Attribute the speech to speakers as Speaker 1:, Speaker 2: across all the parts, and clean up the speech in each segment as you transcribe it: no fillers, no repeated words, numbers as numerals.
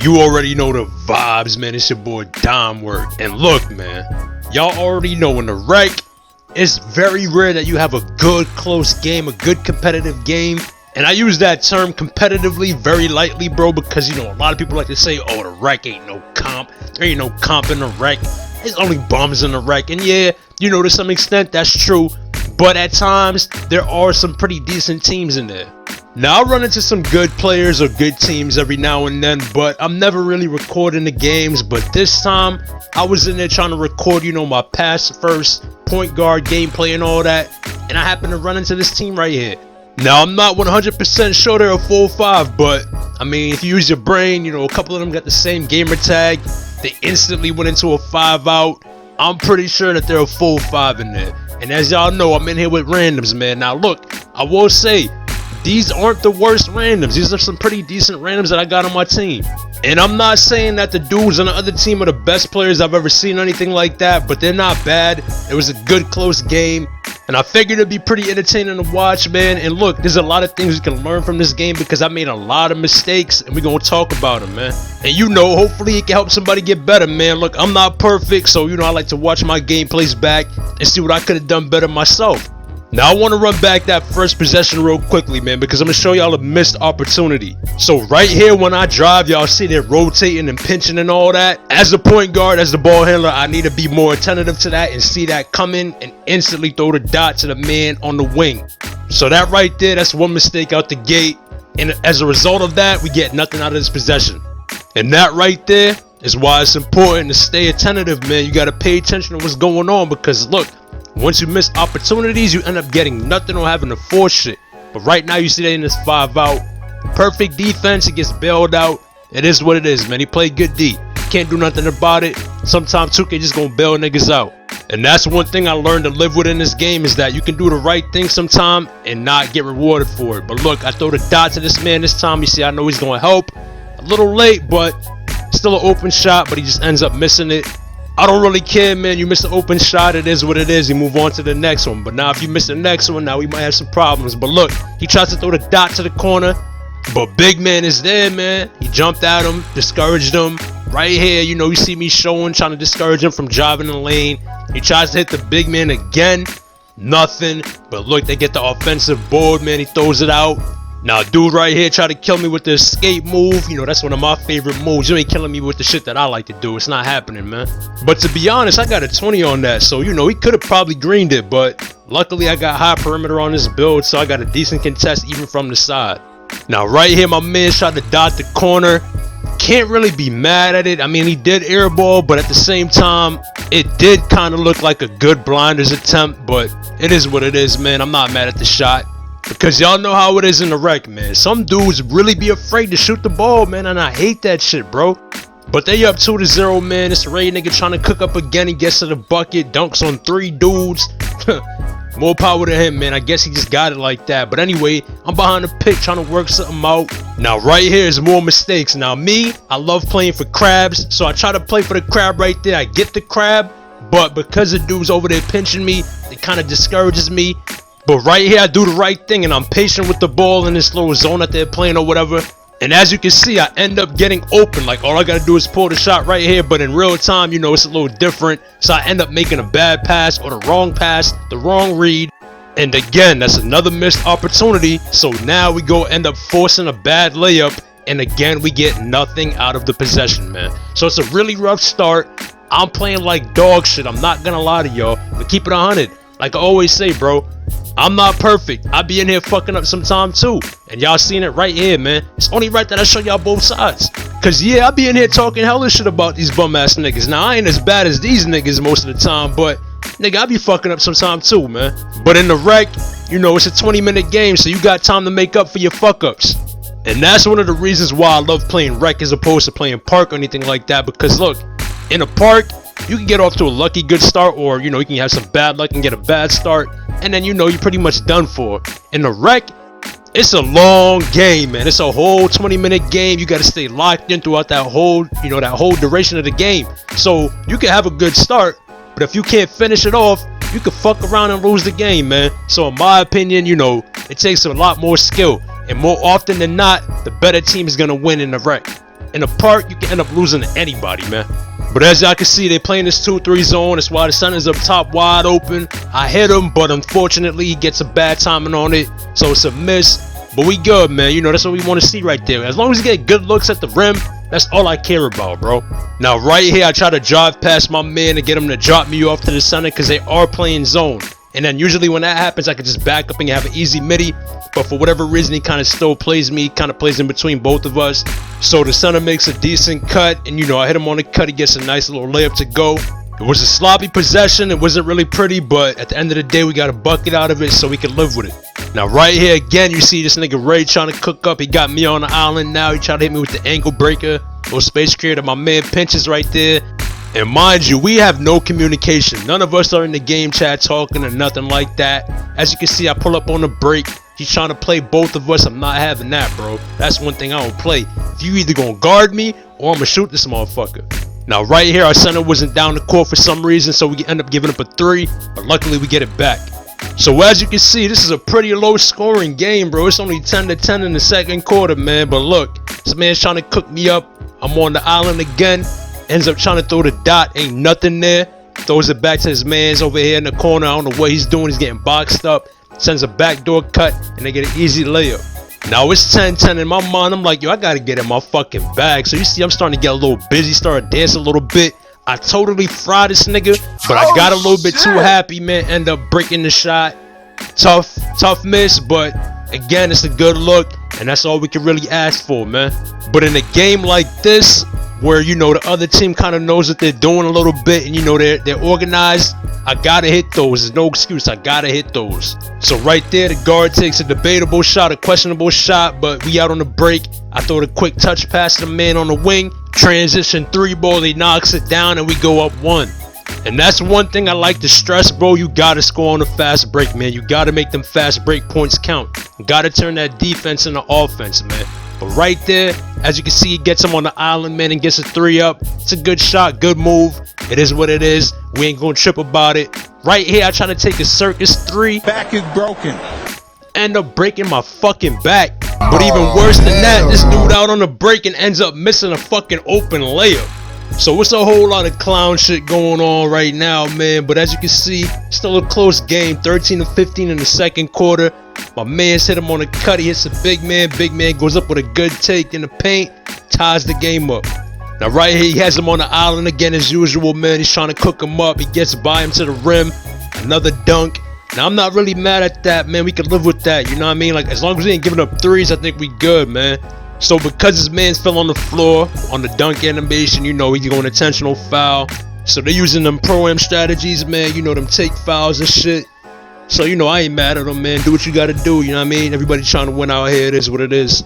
Speaker 1: You already know the vibes, man. It's your boy Dom Work. And look, man, y'all already know in the rec, it's very rare that you have a good close game, a good competitive game. And I use that term competitively very lightly, bro, because, you know, a lot of people like to say, oh, the rec ain't no comp. There ain't no comp in the rec. There's only bums in the rec. And yeah, you know, to some extent, that's true. But at times, there are some pretty decent teams in there. Now, I run into some good players or good teams every now and then, but I'm never really recording the games. But this time, I was in there trying to record, you know, my pass first, point guard gameplay and all that. And I happened to run into this team right here. Now, I'm not 100% sure they're a full 5, but, I mean, if you use your brain, you know, a couple of them got the same gamer tag. They instantly went into a 5 out. I'm pretty sure that they're a full 5 in there. And as y'all know, I'm in here with randoms, man. Now, look, I will say, these aren't the worst randoms. These are some pretty decent randoms that I got on my team. And I'm not saying that the dudes on the other team are the best players I've ever seen or anything like that, but they're not bad. It was a good close game. And I figured it'd be pretty entertaining to watch, man. And look, there's a lot of things you can learn from this game because I made a lot of mistakes and we're going to talk about them, man. And you know, hopefully it can help somebody get better, man. Look, I'm not perfect, so you know, I like to watch my gameplays back and see what I could have done better myself. Now, I want to run back that first possession real quickly, man, because I'm going to show y'all a missed opportunity. So right here, when I drive, y'all see they're rotating and pinching and all that. As a point guard, as the ball handler, I need to be more attentive to that and see that coming and instantly throw the dot to the man on the wing. So that right there, that's one mistake out the gate. And as a result of that, we get nothing out of this possession. And that right there is why it's important to stay attentive, man. You got to pay attention to what's going on because, look, once you miss opportunities, you end up getting nothing or having to force shit. But right now, you see that in this 5 out. Perfect defense, he gets bailed out. It is what it is, man. He played good D. Can't do nothing about it. Sometimes 2K just gonna bail niggas out. And that's one thing I learned to live with in this game is that you can do the right thing sometime and not get rewarded for it. But look, I throw the dot to this man this time. You see, I know he's gonna help. A little late, but still an open shot, but he just ends up missing it. I don't really care, man. You miss an open shot, it is what it is. You move on to the next one. But now if you miss the next one, now we might have some problems. But look, he tries to throw the dot to the corner, but big man is there, man. He jumped at him, discouraged him. Right here, you know, you see me showing, trying to discourage him from driving the lane. He tries to hit the big man again. Nothing. But look, they get the offensive board, man. He throws it out. Now, dude right here tried to kill me with the escape move. You know, that's one of my favorite moves. You ain't killing me with the shit that I like to do. It's not happening, man. But to be honest, I got a 20 on that. So, you know, he could have probably greened it. But luckily, I got high perimeter on this build. So I got a decent contest even from the side. Now, right here, my man tried to dot the corner. Can't really be mad at it. I mean, he did airball. But at the same time, it did kind of look like a good blinders attempt. But it is what it is, man. I'm not mad at the shot. Because y'all know how it is in the rec, man. Some dudes really be afraid to shoot the ball, man. And I hate that shit, bro. But they up 2-0, man. It's Ray nigga trying to cook up again. He gets to the bucket. Dunks on 3 dudes. More power to him, man. I guess he just got it like that. But anyway, I'm behind the pick trying to work something out. Now, right here is more mistakes. Now, me, I love playing for crabs. So I try to play for the crab right there. I get the crab. But because the dude's over there pinching me, it kind of discourages me. But right here, I do the right thing, and I'm patient with the ball in this little zone that they're playing or whatever. And as you can see, I end up getting open. Like, all I got to do is pull the shot right here. But in real time, you know, it's a little different. So I end up making a bad pass or the wrong read. And again, that's another missed opportunity. So now we go end up forcing a bad layup. And again, we get nothing out of the possession, man. So it's a really rough start. I'm playing like dog shit. I'm not going to lie to y'all. But keep it 100. Like I always say, bro. I'm not perfect. I be in here fucking up sometime too. And y'all seen it right here, man. It's only right that I show y'all both sides. Cause yeah, I be in here talking hella shit about these bum ass niggas. Now I ain't as bad as these niggas most of the time, but nigga, I be fucking up sometime too, man. But in the rec, you know, it's a 20-minute game, so you got time to make up for your fuck ups. And that's one of the reasons why I love playing rec as opposed to playing park or anything like that. Because look, in a park, you can get off to a lucky good start, or you know, you can have some bad luck and get a bad start, and then you know you're pretty much done for. In the rec, it's a long game, man. It's a whole 20-minute game. You got to stay locked in throughout that whole, you know, that whole duration of the game. So you can have a good start, but if you can't finish it off, you can fuck around and lose the game, man. So in my opinion, you know, it takes a lot more skill, and more often than not, the better team is gonna win in the rec. in the park, you can end up losing to anybody, man. But as y'all can see, they playing this 2-3 zone. That's why the sun is up top wide open. I hit him, but unfortunately, he gets a bad timing on it. So it's a miss. But we good, man. You know, that's what we want to see right there. As long as you get good looks at the rim, that's all I care about, bro. Now, right here, I try to drive past my man to get him to drop me off to the center because they are playing zone. And then usually when that happens, I can just back up and have an easy midi. But for whatever reason, he kind of still plays me, kind of plays in between both of us. So the center makes a decent cut. And, you know, I hit him on the cut. He gets a nice little layup to go. It was a sloppy possession. It wasn't really pretty. But at the end of the day, we got a bucket out of it so we can live with it. Now, right here, again, you see this nigga Ray trying to cook up. He got me on the island now. He tried to hit me with the ankle breaker. Little space creator. My man pinches right there. And mind you, we have no communication. None of us are in the game chat talking or nothing like that. As you can see, I pull up on the break. He's trying to play both of us. I'm not having that, bro. That's one thing I don't play. If you either gonna guard me or I'm gonna shoot this motherfucker. Now, right here, our center wasn't down the court for some reason, so we end up giving up a 3. But luckily, we get it back. So as you can see, this is a pretty low scoring game, bro. It's only 10-10 in the second quarter, man. But look, this man's trying to cook me up. I'm on the island again. Ends up trying to throw the dot, ain't nothing there. Throws it back to his mans over here in the corner. I don't know what he's doing. He's getting boxed up. Sends a backdoor cut, and they get an easy layup. Now it's 10-10 in my mind. I'm like, yo, I gotta get in my fucking bag. So you see, I'm starting to get a little busy, started dancing a little bit. I totally fried this nigga, but I got a little bit too happy, man. End up breaking the shot. Tough miss, but again, it's a good look, and that's all we can really ask for, man. But in a game like this, where, you know, the other team kind of knows what they're doing a little bit, and, you know, they're organized, I gotta hit those. There's no excuse. I gotta hit those. So right there, the guard takes a debatable shot, a questionable shot, but we out on the break. I throw the quick touch pass to the man on the wing. Transition 3-ball, he knocks it down, and we go up 1. And that's one thing I like to stress, bro. You gotta score on a fast break, man. You gotta make them fast break points count. You gotta turn that defense into offense, man. But right there, as you can see, he gets him on the island, man, and gets a 3 up. It's a good shot, good move. It is what it is. We ain't gonna trip about it. Right here, I try to take a circus 3.
Speaker 2: Back is broken.
Speaker 1: End up breaking my fucking back. But even worse than that, this dude out on the break and ends up missing a fucking open layup. So it's a whole lot of clown shit going on right now, man. But as you can see, still a close game. 13-15 in the second quarter. My man's hit him on the cut. He hits a big man. Big man goes up with a good take in the paint. Ties the game up. Now right here, he has him on the island again as usual, man. He's trying to cook him up. He gets by him to the rim. Another dunk. Now I'm not really mad at that, man. We can live with that, you know what I mean? Like, as long as we ain't giving up 3s, I think we good, man. So because his man's fell on the floor on the dunk animation, you know, he's going intentional foul. So they're using them pro-am strategies, man. You know, them take fouls and shit. So, you know, I ain't mad at them, man. Do what you gotta do, you know what I mean? Everybody trying to win out here. It is what it is.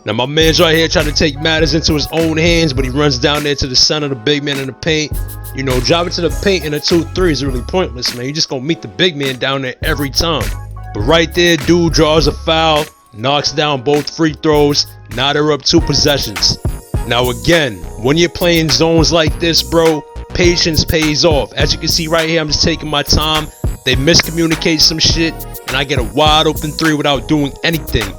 Speaker 1: Now, my man's right here trying to take matters into his own hands, but he runs down there to the center, the big man in the paint. You know, driving to the paint in a 2-3 is really pointless, man. You're just gonna meet the big man down there every time. But right there, dude draws a foul, knocks down both free throws. Now they're up 2 possessions. Now again, when you're playing zones like this, bro, patience pays off. As you can see right here, I'm just taking my time. They miscommunicate some shit, and I get a wide open 3 without doing anything.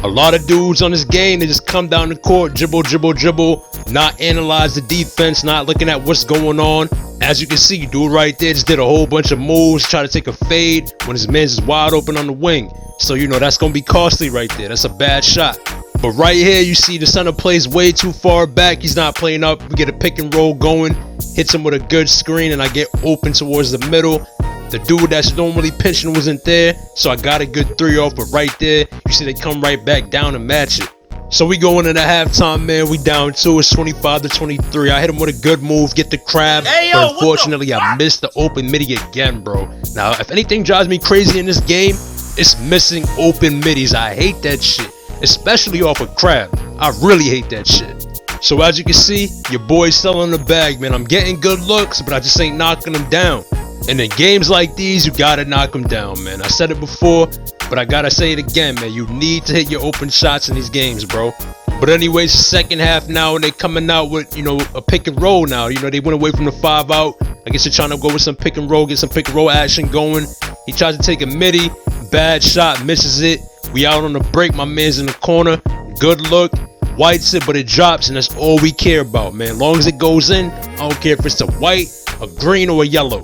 Speaker 1: A lot of dudes on this game, they just come down the court, dribble, not analyze the defense, not looking at what's going on. As you can see, dude right there just did a whole bunch of moves, try to take a fade when his man's is wide open on the wing. So, you know, that's going to be costly right there. That's a bad shot. But right here, you see the center plays way too far back. He's not playing up. We get a pick and roll going, hits him with a good screen, and I get open towards the middle. The dude that's normally pinching wasn't there, so I got a good 3 off, but right there, you see they come right back down and match it. So we go into the halftime, man. We down 2. It's 25-23. I hit him with a good move, get the crab, but unfortunately, I missed the open midi again, bro. Now, if anything drives me crazy in this game, it's missing open middies. I hate that shit, especially off a crab. I really hate that shit. So as you can see, your boy's selling the bag, man. I'm getting good looks, but I just ain't knocking them down. And in games like these, you gotta knock them down, man. I said it before, but I gotta say it again, man. You need to hit your open shots in these games, bro. But anyways, second half now, and they coming out with, you know, a pick and roll now. You know, they went away from the 5 out. I guess they're trying to go with some pick and roll, get some pick and roll action going. He tries to take a midi, bad shot, misses it. We out on the break, my man's in the corner. Good look. whites it, but it drops, and that's all we care about, man. As long as it goes in, I don't care if it's a white, a green, or a yellow.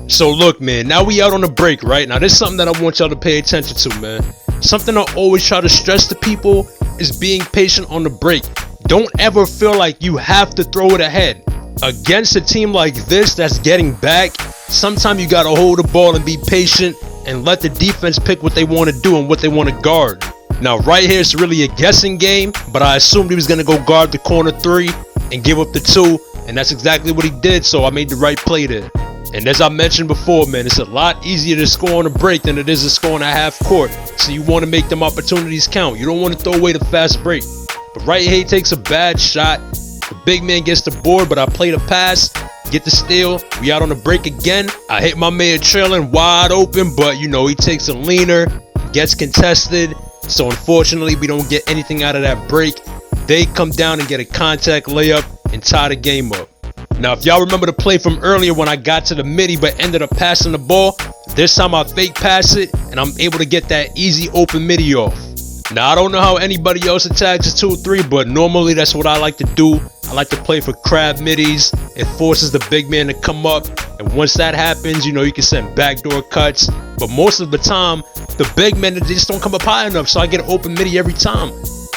Speaker 1: So look, man, now we out on the break, right? Now this is something that I want y'all to pay attention to, man. Something I always try to stress to people is being patient on the break. Don't ever feel like you have to throw it ahead. Against a team like this that's getting back, sometimes you gotta hold the ball and be patient and let the defense pick what they want to do and what they want to guard. Now right here it's really a guessing game, but I assumed he was gonna go guard the corner 3 and give up the 2, and that's exactly what he did, so I made the right play there. And as I mentioned before, man, it's a lot easier to score on a break than it is to score on a half court. So you want to make them opportunities count. You don't want to throw away the fast break. But right here, he takes a bad shot. The big man gets the board, but I play the pass, get the steal. We out on the break again. I hit my man trailing wide open, but you know, he takes a leaner, gets contested. So unfortunately, we don't get anything out of that break. They come down and get a contact layup and tie the game up. Now, if y'all remember the play from earlier when I got to the midi but ended up passing the ball, this time I fake pass it and I'm able to get that easy open midi off. Now, I don't know how anybody else attacks a 2-3, but normally that's what I like to do. I like to play for crab middies. It forces the big man to come up, and once that happens, you know, you can send backdoor cuts. But most of the time, the big men, they just don't come up high enough, so I get an open midi every time.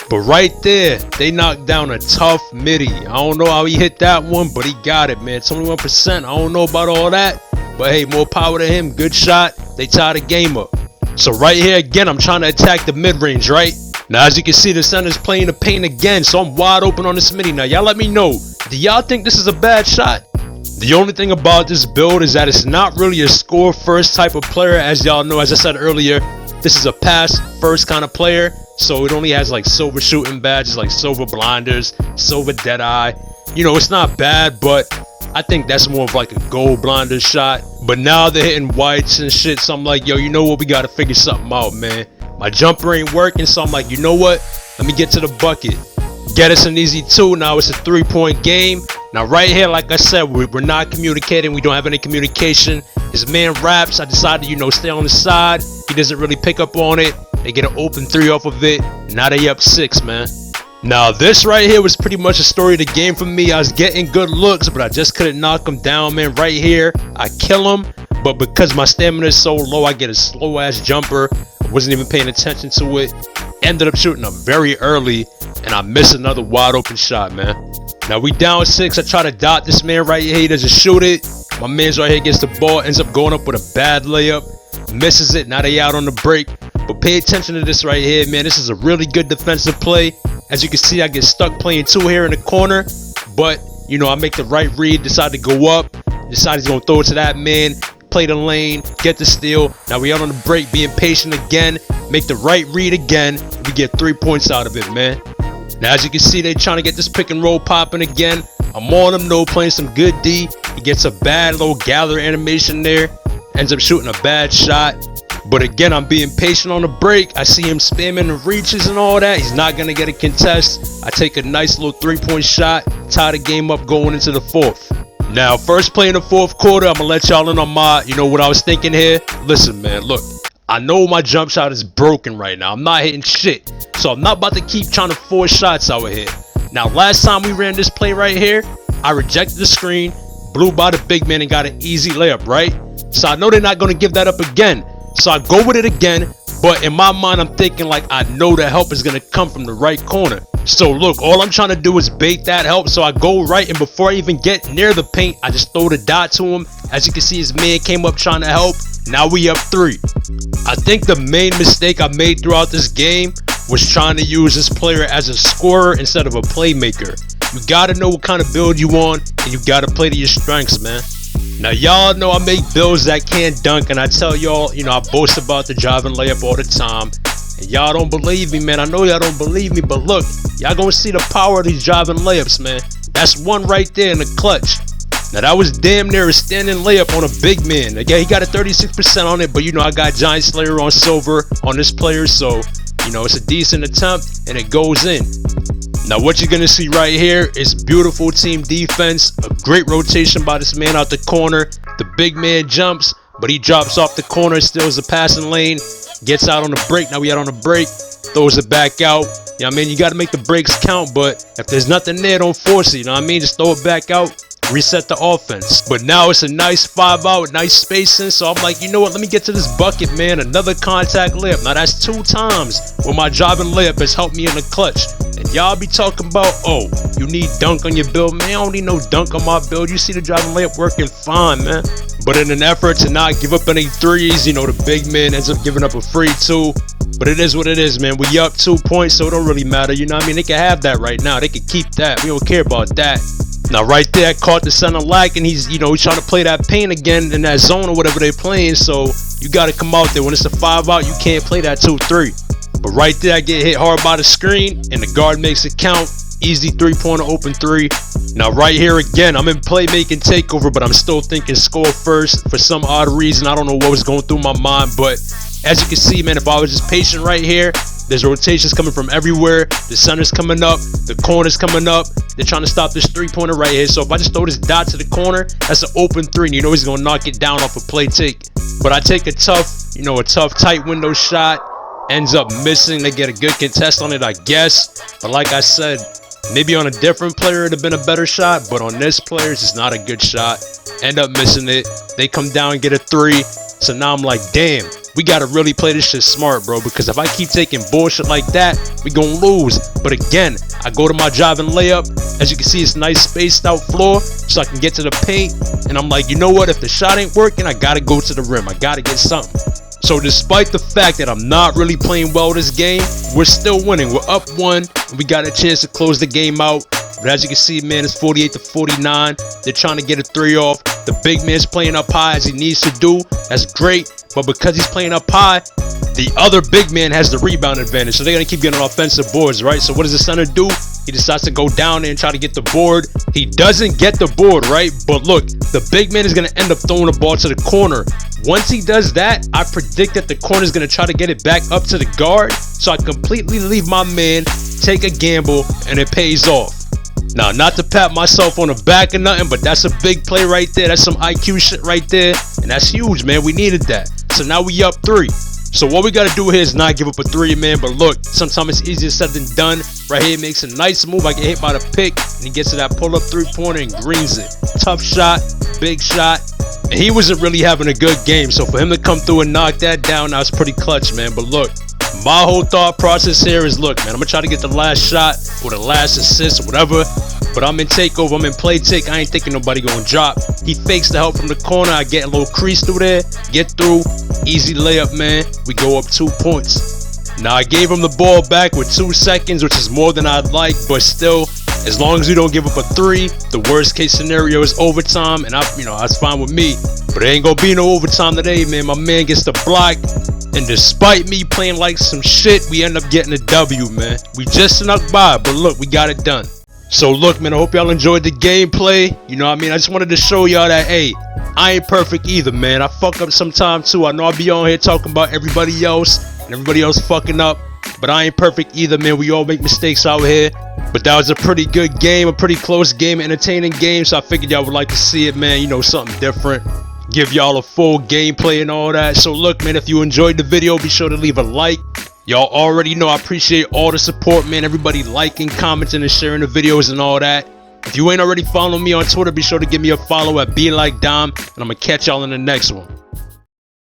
Speaker 1: But right there, they knocked down a tough midi. I don't know how he hit that one, but he got it, man. 21%. I don't know about all that, but hey, more power to him. Good shot. They tie the game up. So right here again, I'm trying to attack the mid-range, right? Now, as you can see, the center's playing the paint again, so I'm wide open on this midi. Now, y'all let me know, do y'all think this is a bad shot? The only thing about this build is that it's not really a score-first type of player. As y'all know, as I said earlier, this is a pass-first kind of player. So it only has like silver shooting badges, like silver blinders, silver dead eye. You know, it's not bad, but I think that's more of like a gold blinder shot. But now they're hitting whites and shit, so I'm like, yo, you know what, we gotta figure something out, man. My jumper ain't working, so I'm like, you know what, let me get to the bucket. Get us an easy 2. Now it's a 3-point game. Now right here, like I said, we're not communicating. We don't have any communication. His man raps. I decided, you know, stay on the side. He doesn't really pick up on it. They get an open 3 off of it. Now they up 6, man. Now this right here was pretty much a story of the game for me. I was getting good looks, but I just couldn't knock him down, man. Right here, I kill him, but because my stamina is so low, I get a slow ass jumper. I wasn't even paying attention to it. Ended up shooting him very early, and I missed another wide open shot, man. Now we down 6. I try to dot this man right here. He doesn't shoot it. My man's right here gets the ball, ends up going up with a bad layup, misses it. Now they out on the break. But pay attention to this right here, man. This is a really good defensive play. As you can see, I get stuck playing 2 here in the corner, but you know, I make the right read, decide to go up, decide he's gonna throw it to that man, play the lane, get the steal. Now we out on the break, being patient again, make the right read again. We get 3 points out of it, man. Now as you can see, they trying to get this pick and roll popping again. I'm on him, no, playing some good D. He gets a bad little gather animation there, ends up shooting a bad shot. But again, I'm being patient on the break. I see him spamming the reaches and all that. He's not going to get a contest. I take a nice little 3-point shot, tie the game up going into the 4th. Now, first play in the 4th quarter, I'm going to let y'all in on my, you know, what I was thinking here. Listen, man, look, I know my jump shot is broken right now. I'm not hitting shit. So I'm not about to keep trying to force shots out here. Now, last time we ran this play right here, I rejected the screen, blew by the big man and got an easy layup, right? So I know they're not going to give that up again. So I go with it again, but in my mind, I'm thinking like I know the help is going to come from the right corner. So look, all I'm trying to do is bait that help. So I go right, and before I even get near the paint, I just throw the dot to him. As you can see, his man came up trying to help. Now we up 3. I think the main mistake I made throughout this game was trying to use this player as a scorer instead of a playmaker. You got to know what kind of build you want, and you got to play to your strengths, man. Now y'all know I make builds that can't dunk, and I tell y'all, you know, I boast about the driving layup all the time, and y'all don't believe me, man. I know y'all don't believe me, but look, y'all gonna see the power of these driving layups, man. That's one right there in the clutch. Now that was damn near a standing layup on a big man. Again, he got a 36% on it, but you know I got Giant Slayer on silver on this player, so you know it's a decent attempt and it goes in. Now what you're gonna see right here is beautiful team defense, a great rotation by this man out the corner. The big man jumps, but he drops off the corner, steals the passing lane, gets out on the break. Now we out on the break, throws it back out. You know what I mean? You got to make the breaks count, but if there's nothing there, don't force it. You know what I mean? Just throw it back out, reset the offense. But now it's a nice 5-out, nice spacing. So I'm like, you know what? Let me get to this bucket, man. Another contact layup. Now that's 2 times where my driving layup has helped me in the clutch. And y'all be talking about, oh, you need dunk on your build. Man, I don't need no dunk on my build. You see the driving layup working fine, man. But in an effort to not give up any threes, you know, the big man ends up giving up a free 2. But it is what it is, man. We up 2 points, so it don't really matter. You know what I mean? They can have that right now. They can keep that. We don't care about that. Now, right there, I caught the center lack, and he's, you know, he's trying to play that paint again in that zone or whatever they're playing. So you got to come out there. When it's a 5-out, you can't play that 2-3. But right there, I get hit hard by the screen, and the guard makes it count. Easy 3-pointer, open 3. Now right here again, I'm in playmaking takeover, but I'm still thinking score first. For some odd reason, I don't know what was going through my mind, but as you can see, man, if I was just patient right here, there's rotations coming from everywhere. The center's coming up, the corner's coming up. They're trying to stop this 3-pointer right here. So if I just throw this dot to the corner, that's an open 3, and you know he's gonna knock it down off a play take. But I take a tough, tight window shot. Ends up missing. They get a good contest on it, I guess. But like I said, maybe on a different player it'd have been a better shot, but on this player it's just not a good shot. End up missing it. They come down and get a 3. So now I'm like, damn, we gotta really play this shit smart, bro, because if I keep taking bullshit like that, we gonna lose. But again, I go to my driving layup. As you can see, it's nice spaced out floor, so I can get to the paint. And I'm like, you know what, if the shot ain't working, I gotta go to the rim. I gotta get something. So despite the fact that I'm not really playing well this game, we're still winning. We're up 1, and we got a chance to close the game out. But as you can see, man, it's 48-49. They're trying to get a 3 off. The big man's playing up high as he needs to do. That's great. But because he's playing up high, the other big man has the rebound advantage. So they're going to keep getting offensive boards, right? So what does the center do? He decides to go down there and try to get the board. He doesn't get the board, right? But look, the big man is going to end up throwing the ball to the corner. Once he does that, I predict that the corner is going to try to get it back up to the guard. So I completely leave my man, take a gamble, and it pays off. Now, not to pat myself on the back or nothing, but that's a big play right there. That's some IQ shit right there. And that's huge, man. We needed that. So now we up 3. So what we got to do here is not give up a 3, man. But look, sometimes it's easier said than done. Right here, makes a nice move. I get hit by the pick, and he gets to that pull-up 3-pointer and greens it. Tough shot, big shot. And he wasn't really having a good game. So for him to come through and knock that down, that was pretty clutch, man. But look, my whole thought process here is, look, man, I'm going to try to get the last shot or the last assist or whatever. But I'm in takeover. I'm in play take. I ain't thinking nobody going to drop. He fakes the help from the corner. I get a little crease through there. Get through. Easy layup, man. We go up 2 points. Now, I gave him the ball back with 2 seconds, which is more than I'd like. But still, as long as we don't give up a 3, the worst case scenario is overtime. And, that's fine with me. But it ain't going to be no overtime today, man. My man gets the block. And despite me playing like some shit, we end up getting a W, man. We just snuck by, but look, we got it done. So look, man, I hope y'all enjoyed the gameplay. You know what I mean? I just wanted to show y'all that, hey, I ain't perfect either, man. I fuck up sometime too. I know I'll be on here talking about everybody else and everybody else fucking up, but I ain't perfect either, man. We all make mistakes out here. But that was a pretty good game, a pretty close game, entertaining game. So I figured y'all would like to see it, man. You know, something different. Give y'all a full gameplay and all that. So look, man, if you enjoyed the video, be sure to leave a like. Y'all already know I appreciate all the support, man. Everybody liking, commenting, and sharing the videos and all that. If you ain't already following me on Twitter, be sure to give me a follow at BeLikeDom, and I'm gonna catch y'all in the next one.